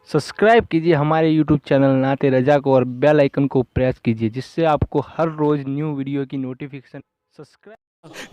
Subscribe कीजिए हमारे YouTube channel नाते रजा को और बेल आइकन को प्रेस कीजिए, जिससे आपको हर रोज़ न्यू वीडियो की नोटिफिकेशन। सब्सक्राइब।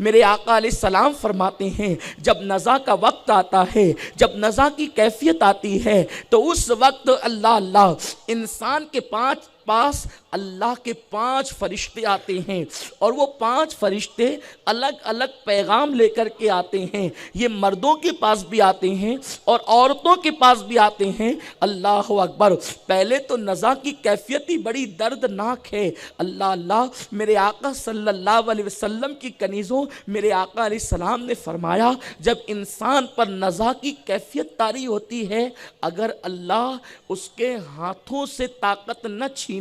मेरे आका अलैहिस्सलाम फरमाते हैं, जब नज़ा का वक्त आता है, जब नज़ा की कैफियत आती है, तो उस वक्त अल्लाह अल्लाह इंसान के पास अल्लाह के 5 फरिश्ते आते हैं, और वो 5 फरिश्ते अलग अलग पैगाम लेकर के आते हैं। ये मर्दों के पास भी आते हैं और औरतों के पास भी आते हैं। अल्लाह अकबर। पहले तो नज़ा की कैफियत ही बड़ी दर्दनाक है। अल्लाह अल्लाह। मेरे आका सल्लल्लाहु अलैहि वसल्लम की कनीज़ों, मेरे आका अलैहिस्सलाम ने फरमाया, जब इंसान पर नज़ा की कैफियत तारी होती है, अगर अल्लाह उसके हाथों से ताकत न छीने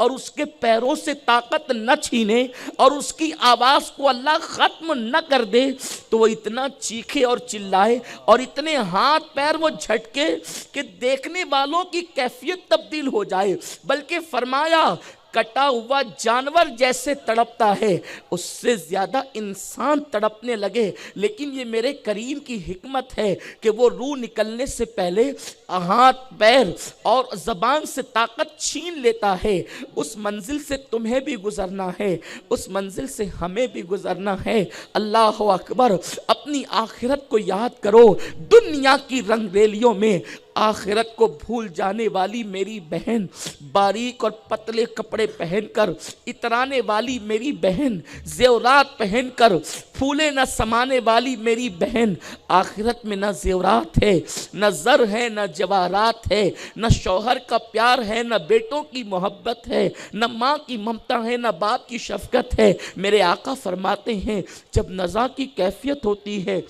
और उसके पैरों से ताकत न छीने और उसकी आवाज़ को अल्लाह ख़त्म न कर दे, तो वो इतना चीखे और चिल्लाए और इतने हाथ पैर वो झटके कि देखने वालों की कैफियत तब्दील हो जाए। बल्कि फरमाया, कटा हुआ जानवर जैसे तड़पता है, उससे ज़्यादा इंसान तड़पने लगे। लेकिन ये मेरे करीम की हिकमत है कि वो रूह निकलने से पहले हाथ पैर और ज़बान से ताकत छीन लेता है। उस मंजिल से तुम्हें भी गुज़रना है, उस मंजिल से हमें भी गुज़रना है। अल्लाह अकबर। अपनी आखिरत को याद करो। दुनिया की रंगरेलियों में आखिरत को भूल जाने वाली मेरी बहन, बारीक और पतले कपड़े पहनकर इतराने वाली मेरी बहन, जेवरात पहनकर फूले न समाने वाली मेरी बहन, आखिरत में न जेवरात है, न ज़र है, न जवाहरात है, न शौहर का प्यार है, न बेटों की मोहब्बत है, न माँ की ममता है, न बाप की शफकत है। मेरे आका फरमाते हैं, जब नज़ा की कैफियत होती है,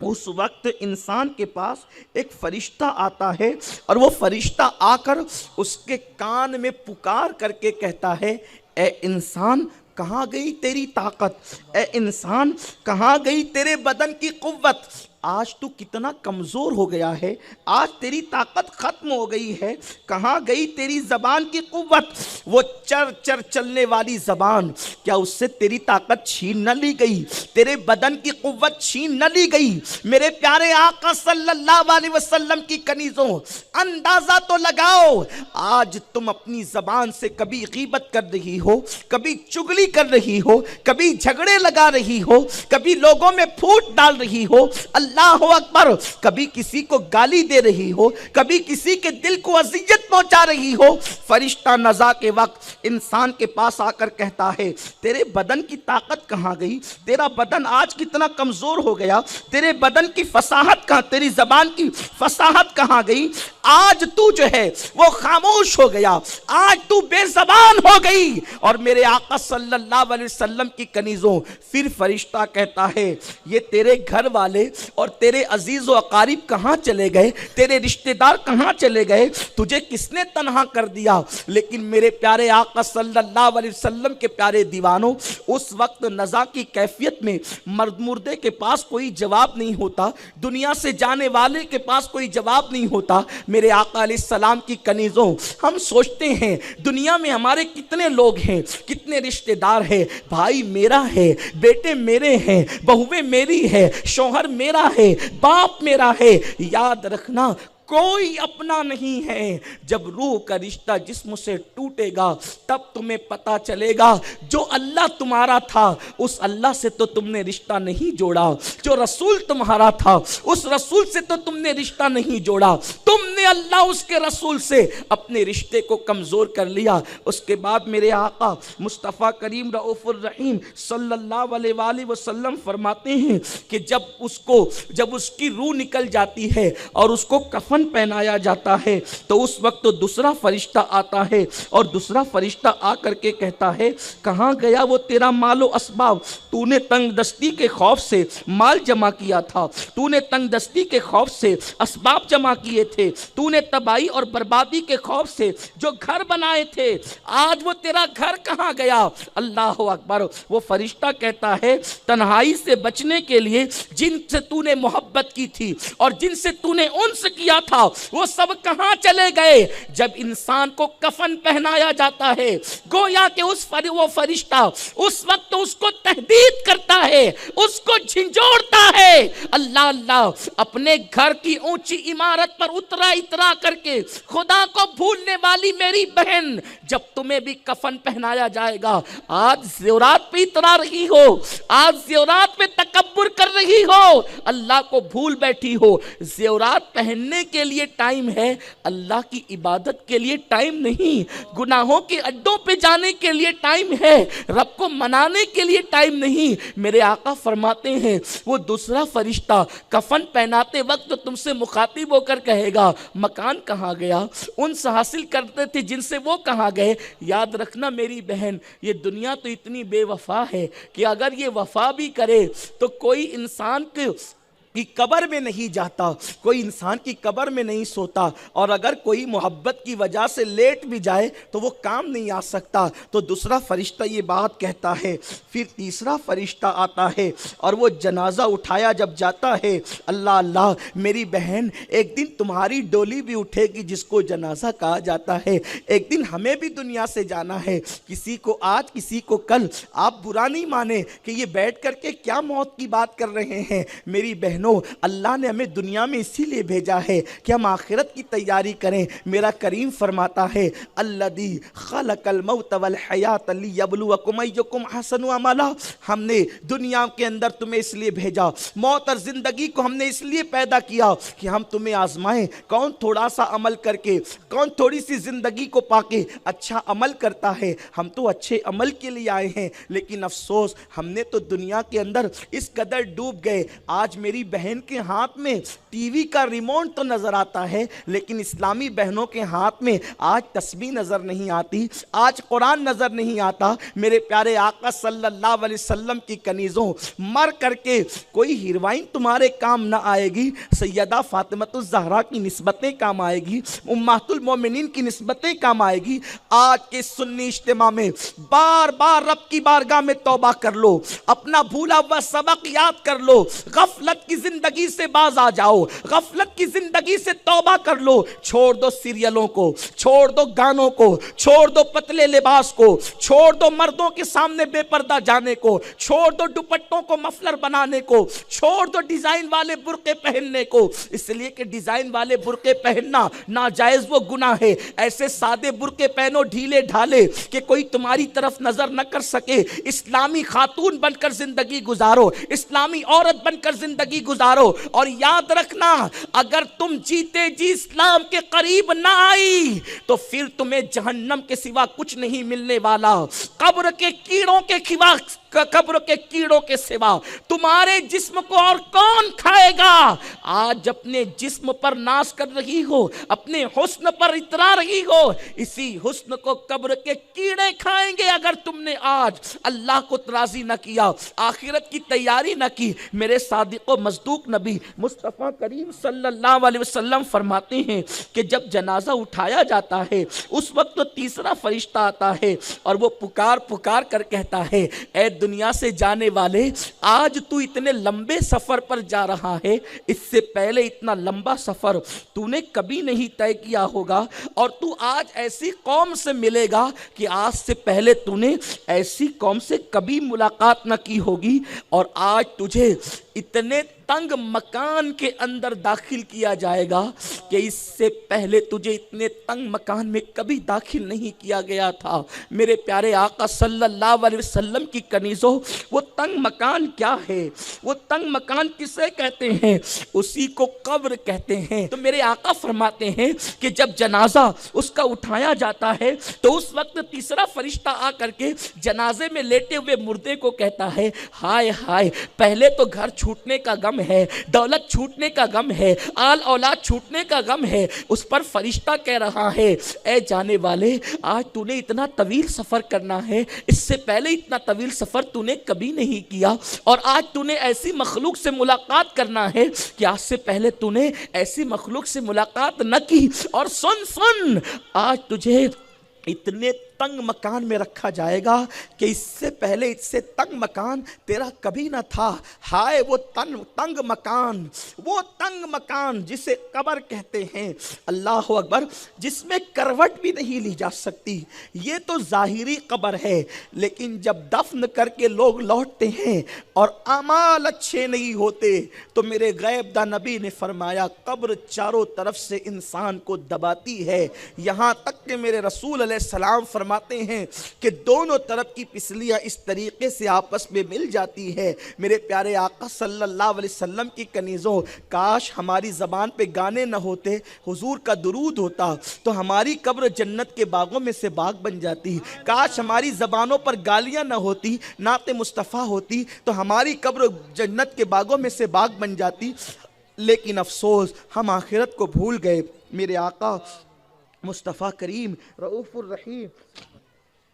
उस वक्त इंसान के पास एक फरिश्ता आता है, और वो फरिश्ता आकर उसके कान में पुकार करके कहता है, ए इंसान, कहाँ गई तेरी ताकत? ए इंसान, कहाँ गई तेरे बदन की कुव्वत? आज तू कितना कमज़ोर हो गया है, आज तेरी ताकत ख़त्म हो गई है। कहाँ गई तेरी ज़बान की कुव्वत? वो चर चर चलने वाली ज़बान, क्या उससे तेरी ताकत छीन न ली गई? तेरे बदन की कुव्वत छीन न ली गई? मेरे प्यारे आका सल्लल्लाहु अलैहि वसल्लम की कनीज़ों, अंदाज़ा तो लगाओ, आज तुम अपनी ज़बान से कभी गीबत कर रही हो, कभी चुगली कर रही हो, कभी झगड़े लगा रही हो, कभी लोगों में फूट डाल रही हो, अल्लाह अकबर, कभी किसी को गाली दे रही हो, कभी किसी के दिल को अज़ियत पहुंचा रही हो। फरिश्ता नज़ा के वक्त इंसान के पास आकर कहता है, तेरे बदन की ताकत कहाँ गई? तेरा बदन आज कितना कमज़ोर हो गया? तेरे बदन की फसाहत कहाँ, तेरी ज़बान की फसाहत कहाँ गई? आज तू जो है वो खामोश हो गया, आज तू बेज़बान हो गई। और मेरे आका सल्लल्लाहु अलैहि वसल्लम की कनीज़ों, फिर फरिश्ता कहता है, ये तेरे घर वाले और तेरे अजीज़ व अकारीब कहाँ चले गए? तेरे रिश्तेदार कहाँ चले गए? तुझे किसने तन्हा कर दिया? लेकिन मेरे प्यारे आका सल्लल्लाहु अलैहि वसल्लम के प्यारे दीवानों, उस वक्त नज़ा की कैफियत में मर्द मुर्दे के पास कोई जवाब नहीं होता, दुनिया से जाने वाले के पास कोई जवाब नहीं होता। मेरे आका अलैहिस्सलाम की कनीज़ों, हम सोचते हैं दुनिया में हमारे कितने लोग हैं, कितने रिश्तेदार हैं, भाई मेरा है, बेटे मेरे हैं, बहुएं मेरी है, शौहर मेरा है, बाप मेरा है। याद रखना, कोई अपना नहीं है। जब रूह का रिश्ता जिस्म से टूटेगा, तब तुम्हें पता चलेगा, जो अल्लाह तुम्हारा था, उस अल्लाह से तो तुमने रिश्ता नहीं जोड़ा। जो रसूल तुम्हारा था, उस रसूल से तो तुमने रिश्ता नहीं जोड़ा। तुमने अल्लाह उसके रसूल से अपने रिश्ते को कमज़ोर कर लिया। उसके बाद मेरे आका मुस्तफ़ा करीम रऊफ़ुर रहीम सल्लल्लाहु अलैहि वसल्लम फरमाते हैं कि जब उसकी रूह निकल जाती है और उसको कफन पहनाया जाता है, तो उस वक्त तो दूसरा फरिश्ता आता है, और दूसरा फरिश्ता आकर के कहता है, कहाँ गया वो तेरा मालो असबाब? तूने तंग दस्ती के खौफ से माल जमा किया था, तूने तंग दस्ती के खौफ से असबाब जमा किए थे, तूने तबाही और बर्बादी के खौफ से जो घर बनाए थे, आज वो तेरा घर कहाँ गया? अल्लाह अकबर। वो फरिश्ता कहता है, तन्हाई से बचने के लिए जिनसे तूने मोहब्बत की थी और जिनसे तूने उन्स किया था, वो सब कहां चले गए? जब इंसान को कफन पहनाया जाता है, गोया कि वो फरिश्ता उस वक्त उसको तहदीद करता है, उसको झिंझोड़ता है। अल्लाह अल्लाह, अपने घर की ऊंची इमारत पर उतरा ही اترا کر کے خدا کو بھولنے والی میری بہن، جب تمہیں بھی کفن پہنایا جائے گا، آج زیورات پہ اترا رہی ہو، آج زیورات پہ تکبر کر رہی ہو، اللہ کو بھول بیٹھی ہو۔ زیورات پہننے کے لیے ٹائم ہے، اللہ کی عبادت کے لیے ٹائم نہیں، گناہوں کے اڈوں پہ جانے کے لیے ٹائم ہے، رب کو منانے کے لیے ٹائم نہیں۔ میرے آقا فرماتے ہیں وہ دوسرا فرشتہ کفن پہناتے وقت تم سے مخاطب ہو کر کہے گا مکان کہاں گیا، انس حاصل کرتے تھے جن سے وہ کہاں گئے۔ یاد رکھنا میری بہن، یہ دنیا تو اتنی بے وفا ہے کہ اگر یہ وفا بھی کرے تو کوئی انسان کی قبر میں نہیں جاتا، کوئی انسان کی قبر میں نہیں سوتا، اور اگر کوئی محبت کی وجہ سے لیٹ بھی جائے تو وہ کام نہیں آ سکتا۔ تو دوسرا فرشتہ یہ بات کہتا ہے، پھر تیسرا فرشتہ آتا ہے اور وہ جنازہ اٹھایا جب جاتا ہے، اللہ اللہ میری بہن، ایک دن تمہاری ڈولی بھی اٹھے گی جس کو جنازہ کہا جاتا ہے، ایک دن ہمیں بھی دنیا سے جانا ہے، کسی کو آج کسی کو کل۔ آپ برا نہیں مانے کہ یہ بیٹھ کر کے کیا موت کی بات کر رہے ہیں، میری بہن اللہ نے ہمیں دنیا میں اسی لیے بھیجا ہے کہ ہم آخرت کی تیاری کریں۔ میرا کریم فرماتا ہے الذی خلق الموت والحیات لیبلوکم ایکم احسن عملا، ہم نے دنیا کے اندر تمہیں اس لیے بھیجا، موت اور زندگی کو ہم نے اس لیے پیدا کیا کہ ہم تمہیں آزمائیں، کون تھوڑا سا عمل کر کے، کون تھوڑی سی زندگی کو پا کے اچھا عمل کرتا ہے۔ ہم تو اچھے عمل کے لیے آئے ہیں، لیکن افسوس ہم نے تو دنیا کے اندر اس قدر ڈوب گئے۔ آج میری بہن کے ہاتھ میں ٹی وی کا ریموٹ تو نظر آتا ہے، لیکن اسلامی بہنوں کے ہاتھ میں آج تسبیح نظر نہیں آتی، آج قرآن نظر نہیں آتا۔ میرے پیارے آقا صلی اللہ علیہ وسلم کی کنیزوں، مر کر کے کوئی ہیروائن تمہارے کام نہ آئے گی، سیدہ فاطمۃ الزہرا کی نسبتیں کام آئے گی، امہات المومنین کی نسبتیں کام آئے گی۔ آج کے سنی اجتماع میں بار بار رب کی بارگاہ میں توبہ کر لو، اپنا بھولا ہوا سبق یاد کر لو، غفلت کی زندگی سے باز آ جاؤ، غفلت کی زندگی سے توبہ کر لو، چھوڑ دو سیریلوں کو، چھوڑ دو گانوں کو، چھوڑ دو پتلے لباس کو، چھوڑ دو مردوں کے سامنے بے پردہ جانے کو، چھوڑ دو دوپٹوں کو مفلر بنانے کو، چھوڑ دو ڈیزائن والے برقعے پہننے کو، اس لیے کہ ڈیزائن والے برقعے پہننا ناجائز وہ گناہ ہے۔ ایسے سادے برقعے پہنو ڈھیلے ڈھالے کہ کوئی تمہاری طرف نظر نہ کر سکے، اسلامی خاتون بن کر زندگی گزارو، اسلامی عورت بن کر زندگی گزارو، اور یاد رکھنا اگر تم جیتے جی اسلام کے قریب نہ آئی تو پھر تمہیں جہنم کے سوا کچھ نہیں ملنے والا، قبر کے کیڑوں کے سوا تمہارے جسم کو اور کون کھائے گا؟ آج اپنے جسم پر ناز کر رہی ہو، اپنے حسن پر اترا رہی ہو، اسی حسن کو قبر کے کیڑے کھائیں گے اگر تم نے آج اللہ کو راضی نہ کیا، آخرت کی تیاری نہ کی۔ میرے صادق و مصدوق نبی مصطفیٰ کریم صلی اللہ علیہ وسلم فرماتے ہیں کہ جب جنازہ اٹھایا جاتا ہے اس وقت تو تیسرا فرشتہ آتا ہے اور وہ پکار کر کہتا ہے اے دنیا سے جانے والے، آج تو اتنے لمبے سفر پر جا رہا ہے، اس سے پہلے اتنا لمبا سفر تو نے کبھی نہیں طے کیا ہوگا، اور تو آج ایسی قوم سے ملے گا کہ آج سے پہلے تو نے ایسی قوم سے کبھی ملاقات نہ کی ہوگی، اور آج تجھے اتنے تنگ مکان کے اندر داخل کیا جائے گا کہ اس سے پہلے تجھے اتنے تنگ مکان میں کبھی داخل نہیں کیا گیا تھا۔ میرے پیارے آقا صلی اللہ علیہ وسلم کی کنیزوں، وہ تنگ مکان کیا ہے؟ وہ تنگ مکان کسے کہتے ہیں؟ اسی کو قبر کہتے ہیں۔ تو میرے آقا فرماتے ہیں کہ جب جنازہ اس کا اٹھایا جاتا ہے تو اس وقت تیسرا فرشتہ آ کر کے جنازے میں لیٹے ہوئے مردے کو کہتا ہے ہائے ہائے، پہلے تو گھر چھوٹنے کا غم ہے، دولت چھوٹنے کا غم ہے، آل اولاد چھوٹنے کا غم ہے، اس پر فرشتہ کہہ رہا ہے اے جانے والے، آج تو نے اتنا طویل سفر کرنا ہے، اس سے پہلے اتنا طویل سفر تو نے کبھی نہیں کیا، اور آج تو نے ایسی مخلوق سے ملاقات کرنا ہے کہ آج سے پہلے تو نے ایسی مخلوق سے ملاقات نہ کی، اور سن آج تجھے اتنے तंग मकान में रखा जाएगा कि इससे पहले इससे तंग मकान तेरा कभी ना था। हाय वो तंग मकान जिसे कब्र कहते हैं, अल्लाह अकबर, जिसमें करवट भी नहीं ली जा सकती। ये तो ज़ाहिरी कब्र है, लेकिन जब दफन करके लोग लौटते हैं और अमाल अच्छे नहीं होते तो मेरे गैब दा नबी ने फरमाया कब्र चारों तरफ से इंसान को दबाती है। यहाँ तक कि मेरे रसूल अलैहिस्सलाम फरमाते हैं कि दोनों तरफ की पिसलियाँ इस तरीके से आपस में मिल जाती है। मेरे प्यारे आका सल्लल्लाहु अलैहि वसल्लम की कनीज़ों, काश हमारी ज़बान पे गाने न होते, हुजूर का दुरूद होता तो हमारी कब्र जन्नत के बागों में से बाग बन जाती। काश हमारी ज़बानों पर गालियाँ न होती, नाते मुस्तफ़ा होती तो हमारी कब्र जन्नत के बागों में से बाग बन जाती। लेकिन अफसोस हम आखिरत को भूल गए। मेरे आका मुस्तफ़ा करीम रऊफ़ुर रहीम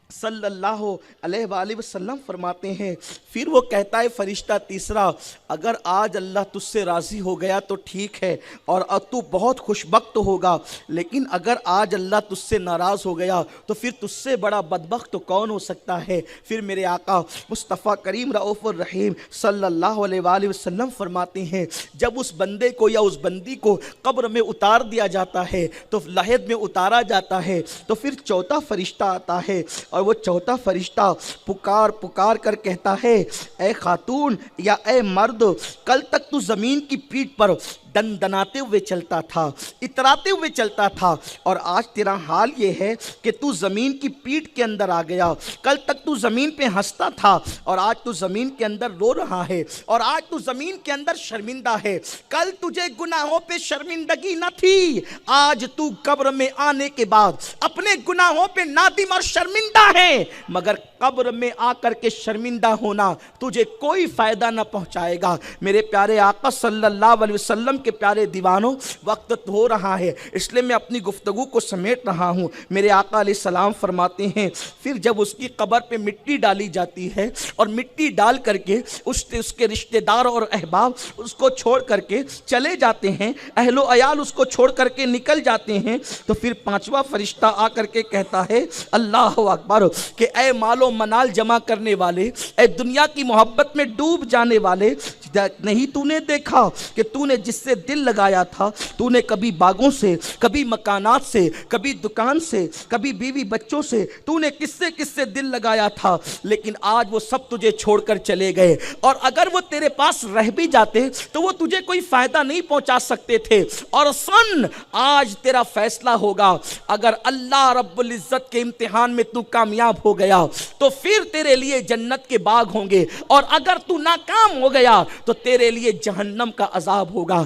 सल्लल्लाहु अलैहि वसल्लम फरमाते हैं, फिर वो कहता है फरिश्ता तीसरा, अगर आज अल्लाह तुझसे राज़ी हो गया तो ठीक है और अब तू बहुत खुशबख्त होगा, लेकिन अगर आज अल्लाह तुझसे नाराज़ हो गया तो फिर तुझसे बड़ा बदबख्त तो कौन हो सकता है। फिर मेरे आका मुस्तफ़ा करीम रऊफ़ुर रहीम सल्लल्लाहु अलैहि वसल्लम फरमाते हैं, जब उस बंदे को या उस बंदी को कब्र में उतार दिया जाता है तो लहद में उतारा जाता है तो फिर चौथा फरिश्ता आता है और वो चौथा फरिश्ता पुकार कर कहता है, ए खातून या ए मर्द, कल तक तू ज़मीन की पीठ पर दनदनाते हुए चलता था, इतराते हुए चलता था और आज तेरा हाल ये है कि तू ज़मीन की पीठ के अंदर आ गया। कल तक तू ज़मीन पे हंसता था और आज तू ज़मीन के अंदर रो रहा है और आज तू ज़मीन के अंदर शर्मिंदा है। कल तुझे गुनाहों पे शर्मिंदगी न थी, आज तू कब्र में आने के बाद अपने गुनाहों पे नादिम और शर्मिंदा है, मगर कब्र में आकर के शर्मिंदा होना तुझे कोई फ़ायदा न पहुँचाएगा। मेरे प्यारे आका सल्लल्लाहु अलैहि वसल्लम के प्यारे दीवानों, वक्त हो रहा है इसलिए मैं अपनी गुफ्तगू को समेट रहा हूँ। मेरे आका अलैहिस्सलाम फरमाते हैं, फिर जब उसकी कब्र पे मिट्टी डाली जाती है और मिट्टी डाल करके उसके रिश्तेदार और अहबाब उसको छोड़ करके चले जाते हैं, अहलो अयाल उसको छोड़ करके निकल जाते हैं, तो फिर पांचवा फरिश्ता आकर के कहता है अल्लाह अकबर कि ए मालो मनाल जमा करने वाले, ए दुनिया की मोहब्बत में डूब जाने वाले, नहीं तूने देखा कि तूने जिससे दिल लगाया था, तूने कभी बागों से, कभी मकानात से, कभी दुकान से, कभी बीवी बच्चों से, तूने किससे किससे दिल लगाया था, लेकिन आज वो सब तुझे छोड़कर चले गए और अगर वो तेरे पास रह भी जाते तो वो तुझे कोई फायदा नहीं पहुंचा सकते थे। और सुन, आज तेरा फैसला होगा, अगर अल्लाह रब्बुल इज्जत के इम्तिहान में तू कामयाब हो गया तो फिर तेरे लिए जन्नत के बाग होंगे और अगर तू नाकाम हो गया तो तेरे लिए जहन्नम का अजाब होगा।